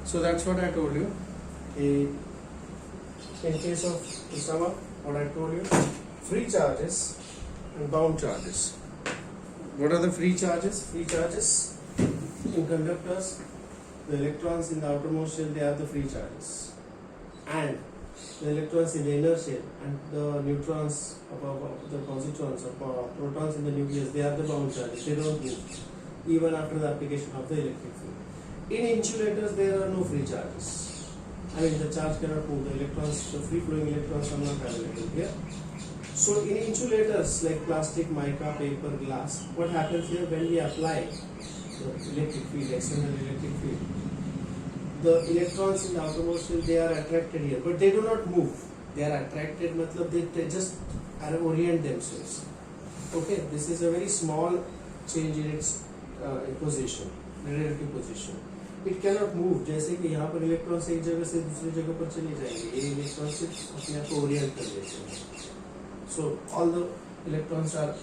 So that's what I told you. In case of to sum up what I told you, free charges and bound charges. What are the free charges? Free charges in conductors, the electrons in the outermost shell, they are the free charges, and the electrons in the inner shell and the neutrons, the positrons or protons in the nucleus, they are the bound charges. They don't move even after the application of the electric field. In insulators, there are no free charges. I mean, the charge cannot move. The electrons, the free flowing electrons are not available here. So in insulators like plastic, mica, paper, glass, what happens here when we apply the electric field, external electric field, the electrons in the outermost shell, they are attracted here, but they do not move. They are attracted, matlab they just orient themselves. Okay, this is a very small change in its position, relative position. It cannot move. जैसे कि यहाँ पर electrons एक जगह से दूसरी जगह पर चले जाएंगे, ये इलेक्ट्रॉन सिर्फ अपने आप को ओरिएंट कर लेते हैं. So all the electrons are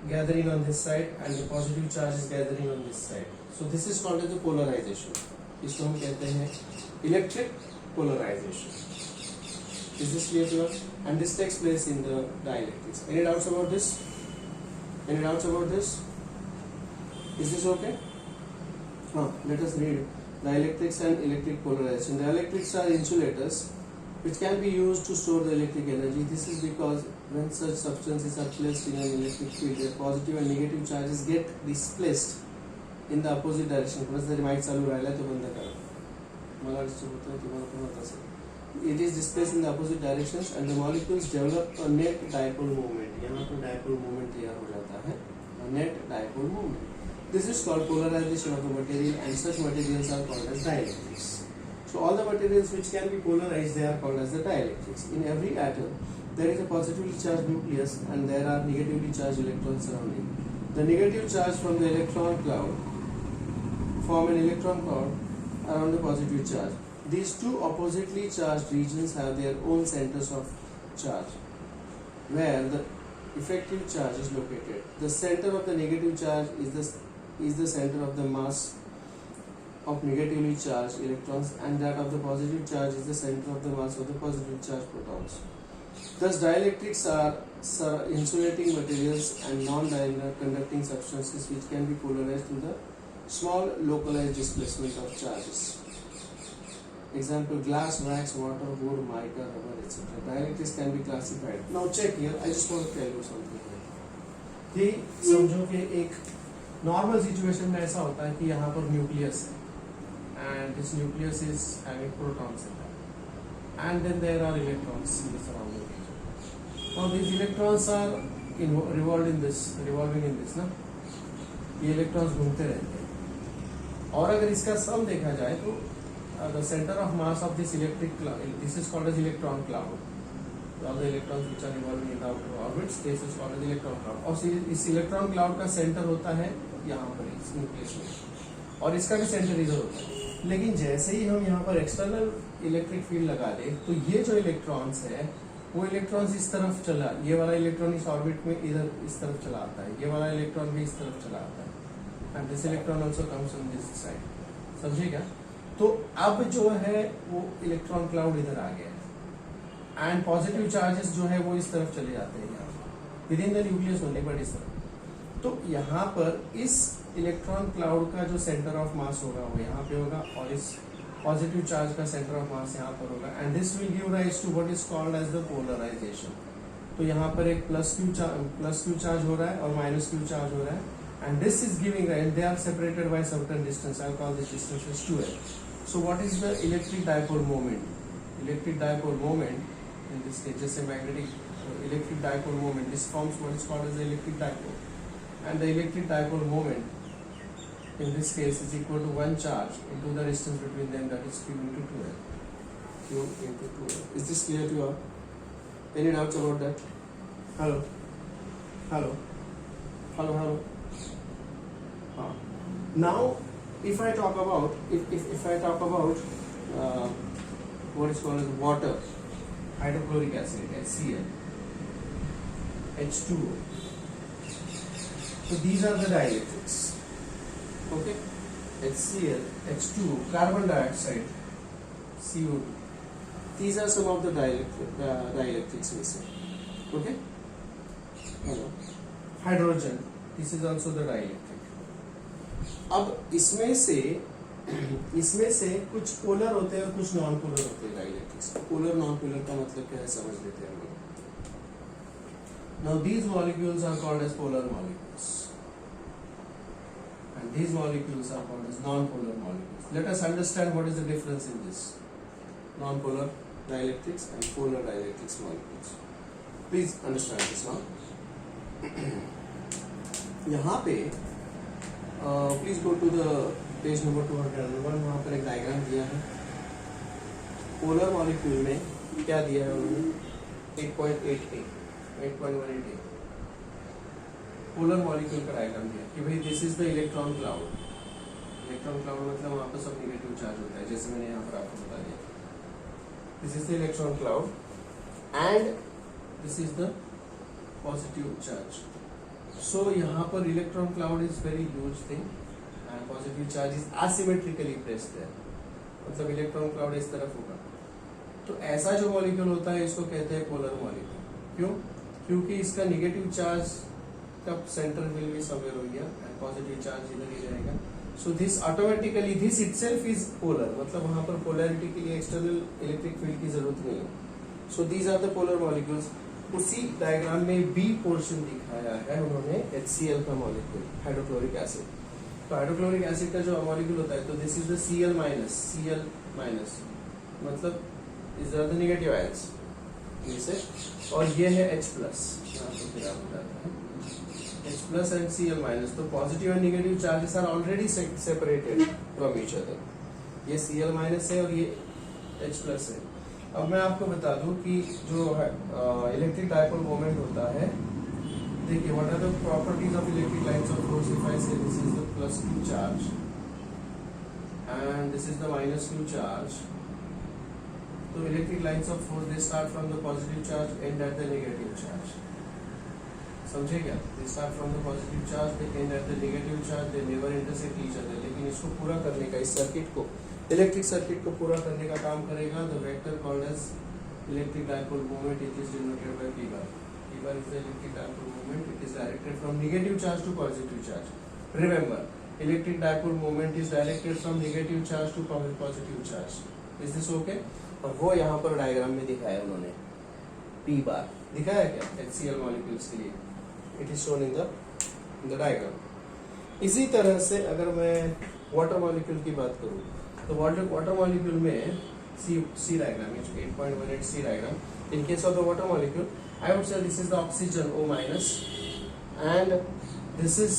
gathering on this side and the positive charge is gathering on this side. So this is called as the polarization. इसको हम कहते हैं electric polarization. Is this clear to us? And this takes place in the dielectrics. Any doubts about this? Any doubts about this? Is this okay? Let us read dielectrics and electric polarization. Dielectrics are insulators which can be used to store the electric energy. This is because when such substances are placed in an electric field, their positive and negative charges get displaced in the opposite direction. कोणाचा mike चालू राहिला तो बंद करा. मला disturb होतोय, तुम्हाला पण होत असेल. It is displaced in the opposite directions and the molecules develop a net dipole moment. यहाँ पर dipole moment तैयार हो जाता है. A net dipole moment. This is called polarization of the material, and such materials are called as dielectrics. So all the materials which can be polarized, they are called as the dielectrics. In every atom, there is a positively charged nucleus and there are negatively charged electrons surrounding. The negative charge from the electron cloud form an electron cloud around the positive charge. These two oppositely charged regions have their own centers of charge, where the effective charge is located. The center of the negative charge is the center of the mass of negatively charged electrons, and that of the positive charge is the center of the mass of the positive charged protons. Thus, dielectrics are insulating materials and non-conducting substances which can be polarized to the small localized displacement of charges. Example: glass, wax, water, wood, mica, rubber, etc. Dielectrics can be classified. Now check here. I just want to tell you something. कि समझो कि एक normal situation में ऐसा होता है कि यहाँ पर न्यूक्लियस है and this nucleus is having protons in that, and then there are electrons in the surrounding region. Now these electrons are revolving in this ना, ये electrons घूमते रहते हैं. और अगर इसका सम देखा जाए तो the center of mass of this electric cloud, this is called as electron cloud. All the electrons which are revolving in the outer orbits, this is called as electron cloud. और इस electron cloud का center होता है यहाँ पर इस nucleus में, और इसका भी सेंटर इधर होता है. लेकिन जैसे ही हम यहाँ पर एक्सटर्नल इलेक्ट्रिक फील्ड लगा दें तो ये जो इलेक्ट्रॉन्स है वो इलेक्ट्रॉन्स इस तरफ चला, ये वाला इलेक्ट्रॉन इस ऑर्बिट में इधर इस तरफ चला आता है, ये वाला इलेक्ट्रॉन भी इस तरफ चला आता है, and this electron also comes on this side. समझिएगा? तो अब जो है वो इलेक्ट्रॉन क्लाउड इधर आ गया है, एंड पॉजिटिव चार्जेस जो है वो इस तरफ चले जाते हैं with in the nucleus only, but इस तरफ. तो यहाँ पर इस इलेक्ट्रॉन क्लाउड का जो सेंटर ऑफ मास होगा वो यहाँ पे होगा, और इस पॉजिटिव चार्ज का सेंटर ऑफ मास यहाँ पर होगा, and this will give rise to what is called as the polarisation. तो यहाँ पर एक प्लस क्यू चार्ज हो रहा है और माइनस क्यू चार्ज हो रहा है, and this is giving rise, they are separated by certain distance. I'll call this distance as 2l. So what is the electric dipole moment? Electric dipole moment, in this case just a magnetic electric dipole moment, this forms what is called as the electric dipole, and the electric dipole moment in this case is equal to one charge into the distance between them, that is q into 2l. Q into 2l. Is this clear to you all? Any doubts about that? Hello? Hello? Hello? Hello? Now, if I talk about what is called as water, hydrochloric acid, HCl, H2O. So these are the dielectrics. Okay, HCl, H2O, carbon dioxide, CO2. These are some of the dielectrics we say. Okay. Hydrogen, this is also the dielectric. अब इसमें से कुछ polar होते हैं और कुछ non polar होते हैं डाइलेक्ट्रिक्स। पोलर नॉन पोलर का मतलब क्या है समझ लेते हैं हम लोग। Now these molecules are called as polar molecules and these molecules are called as non polar molecules. Let us understand what is the difference in this non polar dielectrics and polar dielectrics molecules. Please understand this now. यहाँ पे please go to the page number 201। वहाँ पर एक diagram दिया है। Polar molecule में क्या दिया है उन्होंने 8.18 पोलर मॉलिक्यूल का डायग्राम दिया कि भाई this is the electron cloud. Electron cloud मतलब वहाँ पर सब निगेटिव चार्ज होता है, जैसे मैंने यहाँ पर आपको बता दिया। This is the electron cloud and this is the positive charge. So यहाँ पर electron cloud is very huge thing and positive charge is asymmetrically placed there. मतलब electron cloud इस तरफ होगा। तो ऐसा जो मॉलिक्यूल होता है इसको कहते हैं पोलर मॉलिक्यूल। क्यों? क्योंकि इसका नेगेटिव चार्ज का centre will be somewhere here and positive charge इधर ही रहेगा। So this automatically this itself is polar, मतलब वहाँ पर पोलैरिटी के लिए एक्सटर्नल इलेक्ट्रिक फील्ड की जरूरत नहीं है। So these are the polar molecules. उसी डायग्राम में बी पोर्शन दिखाया है उन्होंने HCl का मॉलिक्यूल, हाइड्रोक्लोरिक एसिड। तो हाइड्रोक्लोरिक एसिड का जो मॉलिक्यूल होता है तो this is the Cl minus मतलब इज द नेगेटिव आयंस जैसे, और ये है H plus. H plus and Cl minus, तो positive and negative charges are already separated from each other. ये Cl माइनस है और ये H प्लस है। अब मैं आपको बता दूं कि जो इलेक्ट्रिक डायपोल मोमेंट होता है, देखिए what are the properties of electric lines of force. If I say this is the plus Q charge and this is the minus Q charge, तो electric lines of force they start from the positive charge and at the negative charge. समझे क्या? They start from the positive charge they and at the negative charge, they never intersect each other. लेकिन इसको पूरा करने का, इस circuit को, electric circuit को पूरा करने का काम करेगा the vector called as electric dipole moment. It is denoted by P bar। P bar is the electric dipole moment. It is directed from negative charge to positive charge. Remember, electric dipole moment is directed from negative charge to positive charge. Is this okay? और वो यहाँ पर diagram में दिखाया उन्होंने P bar दिखाया क्या HCl molecules के लिए। It is shown in the diagram. इसी तरह से अगर मैं वाटर मॉलिक्यूल की बात करूँ तो वाटर मॉलिक्यूल में see diagram, 8.18 see diagram. In case of the water molecule I would say this is the oxygen O minus and this is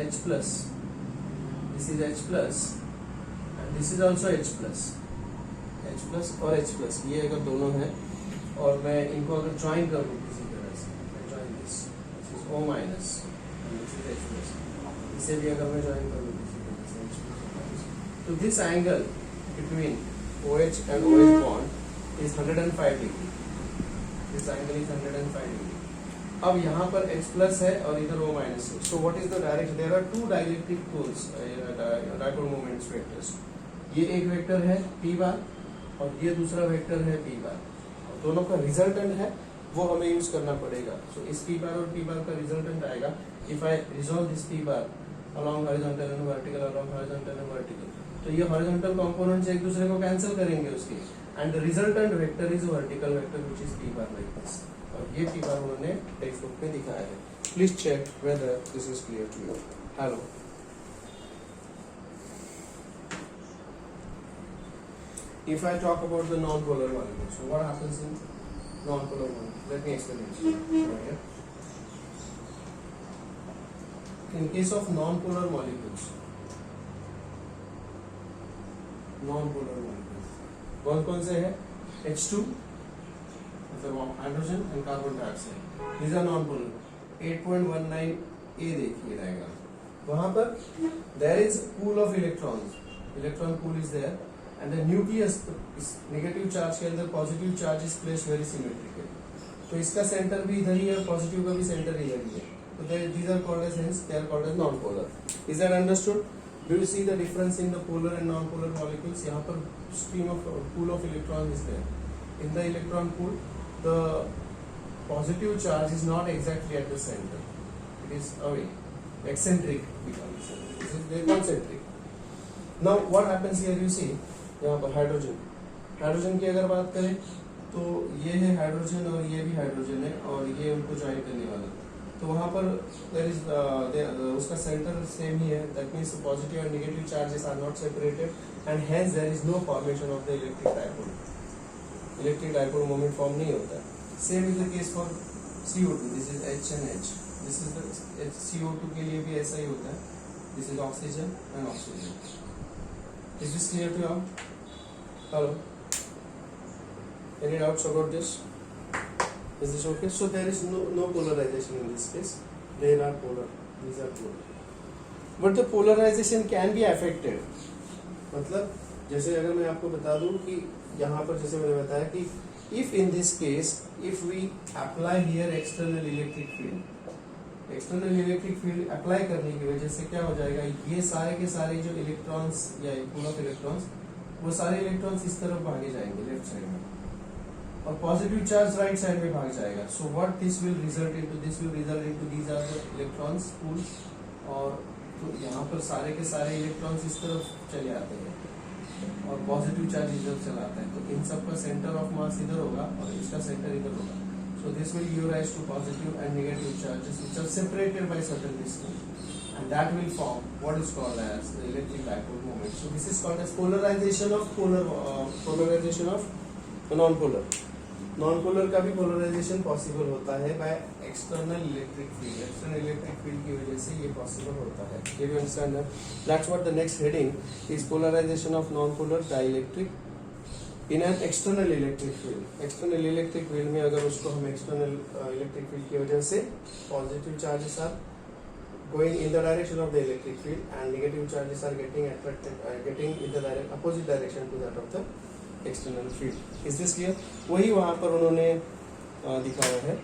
H plus. This is H plus and this is also H plus. H plus और H plus ये अगर दोनों हैं और मैं इनको अगर join कर दूँ किसी तरह से, join this is O minus and this is H plus, इसे भी अगर मैं ज्वाइन कर दूँ किसी तरह से H plus O minus, तो this angle between OH and OH bond is 105 degree. This angle is 105 degree. अब यहाँ पर H plus है और इधर O minus है. So what is the direction? There are two dielectric poles, dipole moments vectors. ये एक वेक्टर है P bar और ये दूसरा वेक्टर है P bar. और दोनों का रिजल्टेंट है वो हमें यूज करना पड़ेगा. So इस P bar और P bar का रिजल्टेंट आएगा. If I resolve this P bar along horizontal and vertical, along horizontal and vertical, तो ये horizontal components एक दूसरे को कैंसिल करेंगे उसके. And the resultant vector is a vertical vector which is P bar like this. और ये P bar उन्होंने टेक्स्ट बुक में दिखाया है. Please check whether this is clear to you. Hello. If I talk about the non-polar molecules, so what happens in non-polar molecules? Let me explain it. Here. In case of non-polar molecules, कौन से है? H2 मतलब hydrogen and carbon dioxide, these are non-polar. 8.19 A देखिए diagram. वहाँ पर there is pool of electrons, electron pool is there, and the nucleus इस negative charge के अंदर positive charge is placed very symmetrically. तो इसका सेंटर भी इधर ही है, पॉजिटिव का भी सेंटर इधर ही है. तो these are called as, hence they are called as non-polar. Is that understood? Do you see the difference in the polar and non-polar molecules? यहाँ पर stream of pool of electron is there. In the electron pool, the positive charge is not exactly at the center. It is away, eccentric. This is the concentric. Now what happens here? You see यहाँ पर hydrogen. Hydrogen की अगर बात करें तो ये है hydrogen और ये भी हाइड्रोजन है और ये उनको ज्वाइन करने वाला. तो वहाँ पर देयर इज उसका सेंटर सेम ही है. That means positive and negative charges are not separated and hence there is no formation of the electric dipole. Electric dipole moment form नहीं होता. Same is the case for CO2. This is H and H. This is the CO2 के लिए भी ऐसा ही होता है. This is oxygen and oxygen. Is this clear to you? Hello, any doubts about this? Is this okay? So there is no polarization in this case. They are polar. These are polar. But the polarization can be affected. मतलब जैसे अगर मैं आपको बता दूं कि यहाँ पर जैसे मैंने बताया कि if in this case if we apply here external electric field, external electric field apply करने की वजह से क्या हो जाएगा, ये सारे के सारे जो इलेक्ट्रॉन्स या पूल ऑफ इलेक्ट्रॉन्स, वो सारे इलेक्ट्रॉन्स इस तरफ भागे जाएंगे लेफ्ट साइड में और पॉजिटिव चार्ज राइट साइड में भाग जाएगा. So what this will result into these are the electrons pools. और तो यहाँ पर सारे के सारे इलेक्ट्रॉन्स इस तरफ चले आते हैं और पॉजिटिव चार्ज इधर चला आता है. तो इन सब का सेंटर ऑफ मास इधर होगा और इसका सेंटर इधर होगा. So this will give rise to positive and negative charges which are separated by certain distance and that will form what is called as the electric dipole moment. So this is called as polarization of non-polar. Non-polar का भी polarization possible होता है by external electric field. External electric field की वजह से ये possible होता है. Can you understand that? That's what the next heading is: polarization of non-polar dielectric in an external electric field. External electric field में अगर उसको हम external electric field की वजह से positive charges are going in the direction of the electric field and negative charges are getting attracted getting in the opposite direction to that of the external field. Is this clear? वही वहाँ पर उन्होंने दिखाया है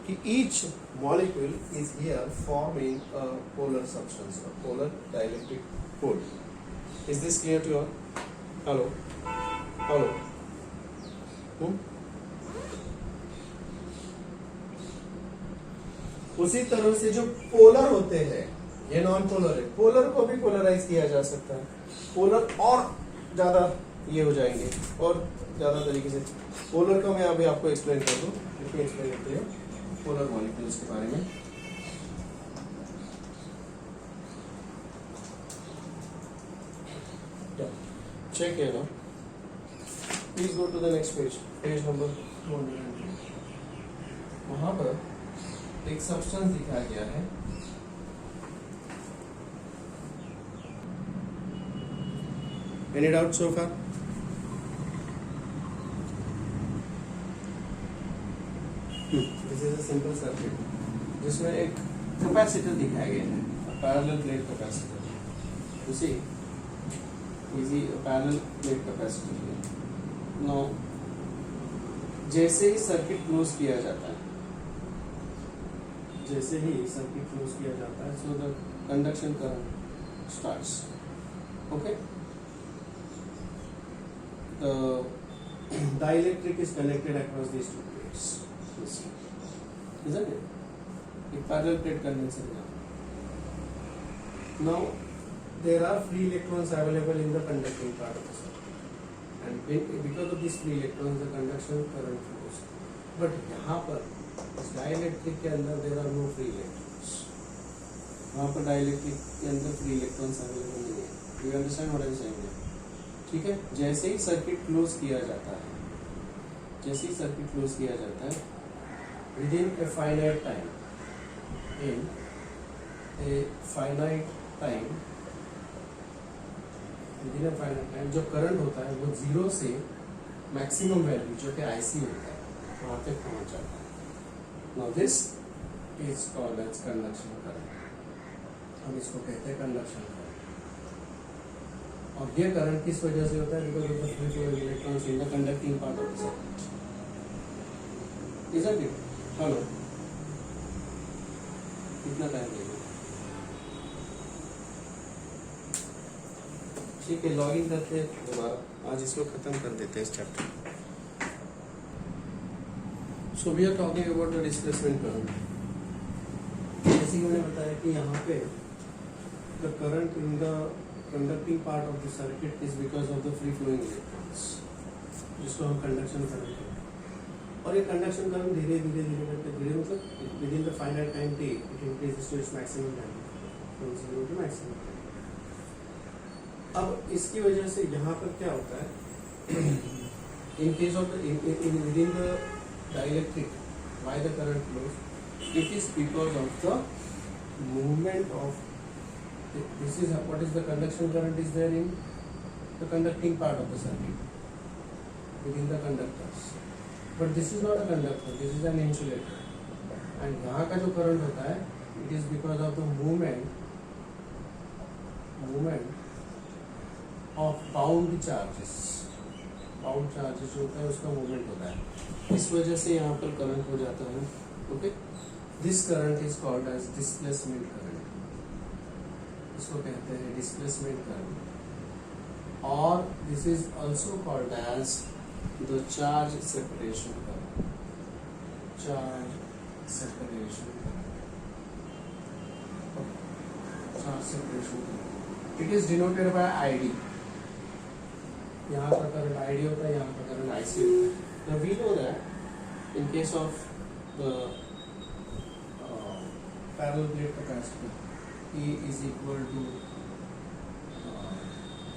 कि each molecule is here forming a polar substance, a polar dielectric pole. Is this clear to you all? Hello? Hello? उसी तरह से जो पोलर होते हैं, ये नॉन पोलर है. पोलर को भी पोलराइज किया जा सकता है. पोलर और ज्यादा ये हो जाएंगे और ज्यादा तरीके से. पोलर का मैं अभी आपको एक्सप्लेन कर दूं. एक्सप्लेन करते हैं पोलर मॉलिक्यूल्स के बारे में. चेक किया ना. Please go to the next page. Page number 202. वहां पर एक सब्सटेंस दिखाया गया है. Any doubt so far? This is a simple circuit जिसमें एक कैपेसिटर दिखाया गया है. Parallel plate capacitor. You see, easy parallel plate capacitor. Now, जैसे ही सर्किट क्लोज किया जाता है, जैसे ही सर्किट क्लोज किया जाता है, सो the conduction current starts. Okay. The dielectric is connected across these two plates. Isn't it? A parallel plate condenser. Now there are free electrons available in the conducting part of the circuit, and because of these free electrons, the conduction current flows. But यहाँ पर इस dielectric के अंदर there are no free electrons. वहाँ पर dielectric के अंदर free electrons available नहीं है. You understand what I am saying? ठीक है. जैसे ही सर्किट क्लोज किया जाता है, with in a finite time, जो करंट होता है वो जीरो से मैक्सिमम वैल्यू जो कि IC होता है वहाँ तक पहुँच जाता है. Now this is called as conduction current. हम इसको कहते हैं कंडक्शन करंट. और ये करंट किस वजह से होता है? Because of the free flow of electrons in the conducting part of the circuit. Isn't it? Hello, कितना टाइम लगेगा? ठीक है, लॉगिन करते हैं दोबारा, आज इसको खत्म कर देते हैं इस chapter. So we are talking about the displacement current. जैसे कि मैंने बताया कि यहाँ पे the current in the conducting part of the circuit is because of the free flowing electrons, जिसको हम कंडक्शन करंट कहते हैं। और ये कंडक्शन करंट धीरे धीरे धीरे करके धीरे मतलब within the finite time t it increases to its maximum value from 0 to maximum. अब इसकी वजह से यहाँ पर क्या होता है, in case of within the dielectric why the current flows, it is because of the movement of this is what is the conduction current is there in the conducting part of the circuit within the conductors, but this is not a conductor, this is an insulator, and यहाँ का जो current होता है it is because of the movement of bound charges जो होता है उसका movement होता है, इस वजह से यहाँ पर current हो जाता है। okay, this current is called as displacement current, इसको कहते हैं displacement current, और this is also called as the charge separation current, charge separation current, it is denoted by ID, यहाँ का करंट ID होता है, यहाँ का करंट IC होता है। Now we know that in case of the parallel plate capacitor, E is equal to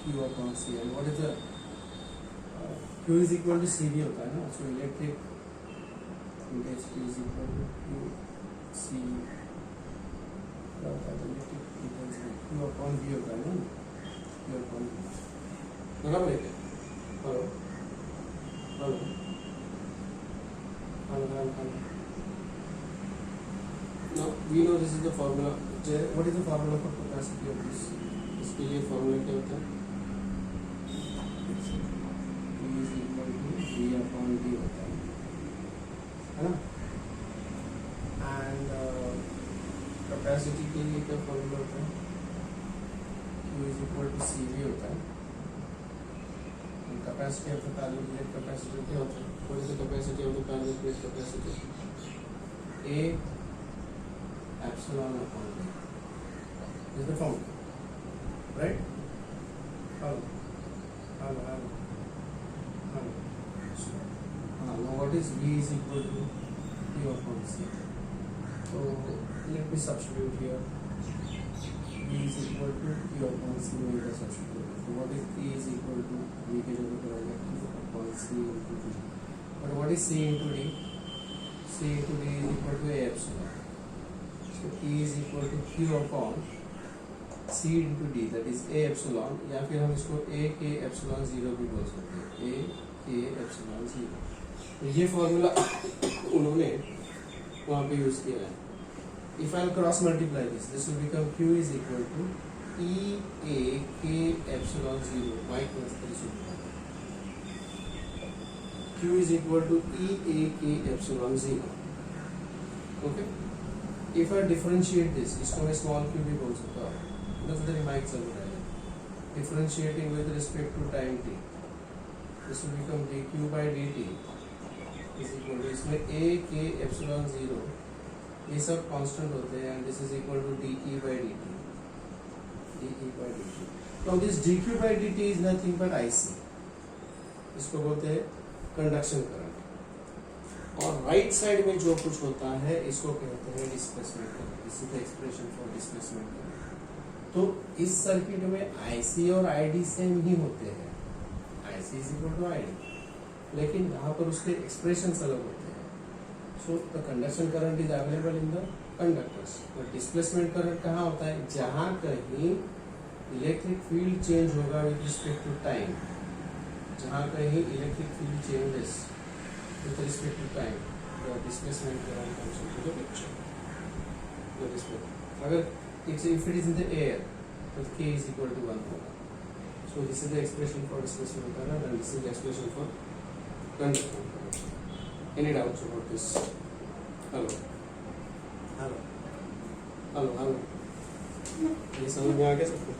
Q upon C, and what is the Q is equal to CV होता है ना, so electric intensity is equal to Q C क्या होता है, electric intensity Q upon V होता है ना, Q upon V बराबर है। Hello hello hello hello. Now we know this is the formula. What is the formula for capacity of this? इसके लिए formula क्या होता है? E is equal to V upon D होता है ना? And capacity के लिए क्या formula होता है? Q is equal to CV होता है। And capacity of the parallel plate capacitor क्या होता है? What is the capacity of the parallel plate capacitor? A epsilon upon D is the formula, right? Hello. Now what is V is equal to Q upon C? So let me substitute here. V is equal to Q upon C में इधर substitute. So what is E is equal to V के जगह पर आएगा Q upon C into D. But what is C into D? C into D is equal to A epsilon. So E is equal to Q upon C into D, that is A epsilon, या फिर हम इसको A K epsilon 0 भी बोल सकते हैं, A K epsilon 0। तो ये फॉर्मूला उन्होंने वहाँ पे यूज किया है। If I cross multiply this, this will become Q is equal to E A K epsilon 0 y plus 3 Q is equal to E A K epsilon 0। Okay? If I differentiate this, इसको मैं small q भी बोल सकता हूँ, बस इधर mic चल रहा है। Differentiating with respect to time t, this will become dq by dt is equal to, इसमें a k epsilon 0 ये सब constant होते हैं, and this is equal to dE by dt, dE by dt। Now this dq by dt is nothing but IC, इसको बोलते हैं conduction current। और right side में जो कुछ होता है इसको कहते हैं displacement current, this is the expression for displacement current. तो इस सर्किट में आईसी और आईडी सेम ही होते हैं, IC is equal to ID, लेकिन यहाँ पर उसके एक्सप्रेशंस अलग होते हैं। So the conduction current is available in the conductors. तो डिस्प्लेसमेंट करंट कहाँ होता है, जहाँ कहीं इलेक्ट्रिक फील्ड चेंज होगा विद रिस्पेक्ट टू टाइम, जहाँ कहीं electric field changes with respect to time, the displacement current comes into the picture. The displacement. अगर if it is in the air, then K is equal to 1 होगा। So this is the expression for displacement current, and this is the expression for conduction current. Any doubts about this? Hello. ये समझ में आ गया सबको?